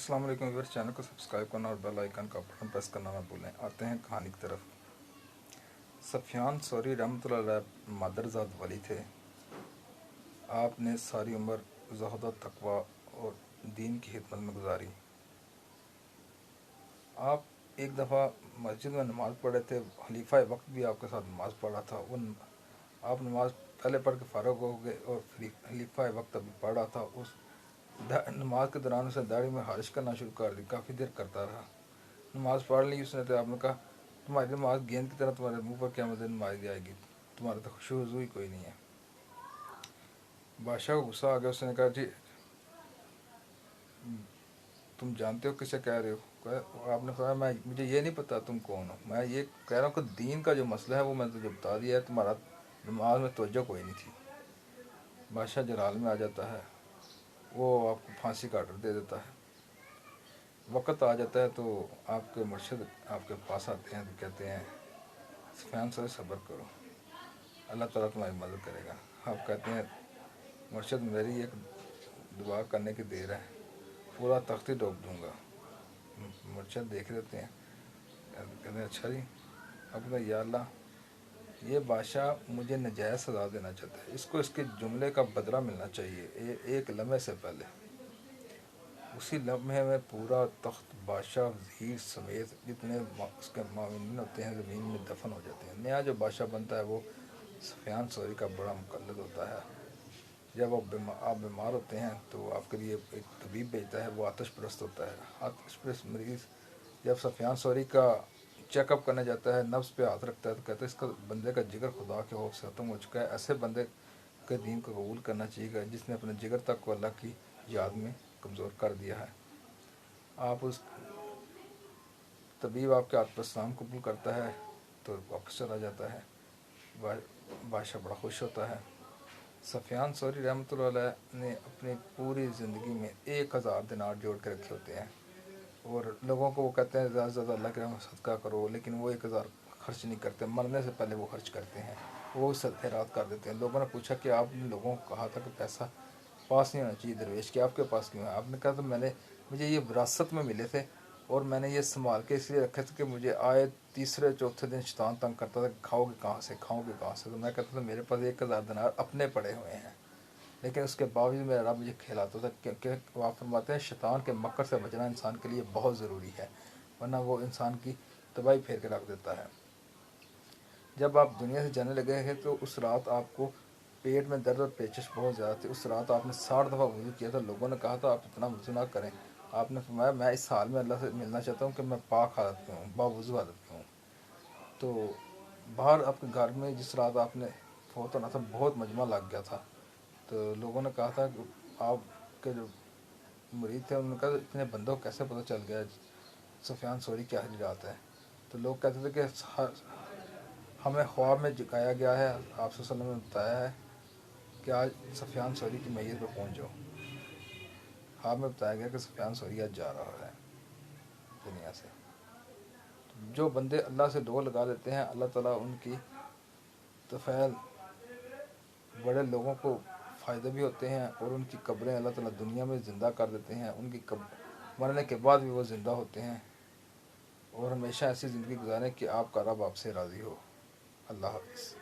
अस्सलाम वालेकुम viewers, channel को सब्सक्राइब करना और बेल आइकन का बटन प्रेस करना ना भूलें। आते हैं कहानी की तरफ। सफियान सौरी रहमतुल्लाह अलैह मादरजाद वली थे। आपने सारी उम्र ज़ुहद, तकवा और दीन की खिदमत में गुजारी। आप एक दफ़ा मस्जिद में नमाज़ पढ़ रहे थे। खलीफा वक्त भी आपके साथ नमाज़ पढ़ रहा था। आप नमाज़ पहले पढ़ के फ़ारग हो गए और खलीफा वक्त अभी पढ़ रहा था। उस नमाज के दौरान उसने दाढ़ी में हारिश करना शुरू कर दी। काफ़ी देर करता रहा। नमाज़ पढ़ ली उसने तो आपने कहा, तुम्हारी नमाज गेंद की तरह तुम्हारे मुंह पर क़यामत दिन मारी जाएगी, तुम्हारा तो खुशू हुज़ू ही कोई नहीं है। बादशाह को गुस्सा आ गया। उसने कहा, जी तुम जानते हो किसे कह रहे हो? आपने कहा, मुझे ये नहीं पता तुम कौन हो। मैं ये कह रहा हूँ कि दीन का जो मसला है वो मैंने तुझे बता दिया है, तुम्हारा नमाज में तवज्जो कोई नहीं थी। बादशाह जलाल में आ जाता है। वो आपको फांसी का आर्डर दे देता है। वक़्त आ जाता है तो आपके मुर्शिद आपके पास आते हैं तो कहते हैं, सफियान से सब्र करो, अल्लाह ताला तुम्हारी मदद करेगा। आप कहते हैं, मुर्शिद मेरी एक दुआ करने की देर है, पूरा तख्त ही डूब दूँगा। मुर्शिद देख लेते हैं, कहते हैं अच्छा जी। अब कहते, या अल्लाह, ये बादशाह मुझे नजायज़ सज़ा देना चाहता है, इसको इसके जुमले का बदला मिलना चाहिए। एक लम्हे से पहले उसी लम्हे में पूरा तख्त बादशाह वज़ीर समेत जितने उसके माविन होते हैं ज़मीन में दफन हो जाते हैं। नया जो बादशाह बनता है वो सफियान सौरी का बड़ा मुक़ल्लिद होता है। जब आप बीमार होते हैं तो आपके लिए एक तबीब भेजता है, वो आतिश परस्त होता है। आतिश परस्त मरीज़ जब सफियान सौरी का चेकअप करने जाता है, नफ्स पे हाथ रखता है तो कहता है, इसका बंदे का जिगर खुदा के खौफ से ख़त्म हो चुका है। ऐसे बंदे के दीन को कबूल करना चाहिए जिसने अपने जिगर तक को अल्लाह की याद में कमज़ोर कर दिया है। आप उस तबीब आपके हाथ पर इस्लाम कबूल करता है तो वापस चला जाता है। बादशाह बड़ा खुश होता है। सफियान सौरी रहमतुल्लाह अलैह ने अपनी पूरी ज़िंदगी में 1000 दिनार जोड़ के रखे होते हैं और लोगों को वो कहते हैं ज़्यादा से ज़्यादा अल्लाह के राह में सदका करो, लेकिन वो 1000 खर्च नहीं करते। मरने से पहले वो खर्च करते हैं, वो खैरात कर देते हैं। लोगों ने पूछा कि आपने लोगों को कहा था कि पैसा पास नहीं होना चाहिए दरवेश के, आपके पास क्यों है? आपने कहा, तो मुझे ये विरासत में मिले थे और मैंने ये संभाल के इसलिए रखे थे कि मुझे आए तीसरे चौथे दिन शैतान तंग करता था, खाओगे कहाँ से, खाओगे कहाँ से। तो मैं कहता था मेरे पास 1000 दिनार अपने पड़े हुए हैं, लेकिन उसके बावजूद मेरा रब मुझे खिलाता था, क्योंकि वो फरमाते हैं शैतान के मक्कर से बचना इंसान के लिए बहुत ज़रूरी है, वरना वो इंसान की तबाही फेर के रख देता है। जब आप दुनिया से जाने लगे हैं तो उस रात आपको पेट में दर्द और पेचिश बहुत ज़्यादा थी। उस रात आपने 60 दफ़ा वज़ू किया था। लोगों ने कहा था आप इतना वज़ू ना करें। आपने फरमाया, मैं इस हाल में अल्लाह से मिलना चाहता हूँ कि मैं पाक हालत में हूँ, बावज़ू हालत में हूँ। तो बाहर आपके घर में जिस रात आपने फोत होना था बहुत मजमा लग गया था। तो लोगों ने कहा था कि आपके जो मुरीद थे उन्होंने कहा, इतने बंदों को कैसे पता चल गया सफियान सौरी की आखिरी रात है? तो लोग कहते थे कि हमें ख्वाब में जगाया गया है, आप सल्लल्लाहु अलैहि वसल्लम ने बताया है कि आज सफियान सौरी की मैयत पर पहुँच जाओ। ख्वाब में बताया गया कि सफियान सौरी आज जा रहा है दुनिया से। जो बंदे अल्लाह से डोर लगा देते हैं, अल्लाह ताला उनकी तफ़ैल बड़े लोगों को फ़ायदे भी होते हैं और उनकी कब्रें अल्लाह ताला दुनिया में ज़िंदा कर देते हैं। उनकी मरने के बाद भी वो ज़िंदा होते हैं और हमेशा ऐसी ज़िंदगी गुजारें कि आपका रब आपसे राज़ी हो। अल्लाह हाफ़िज़।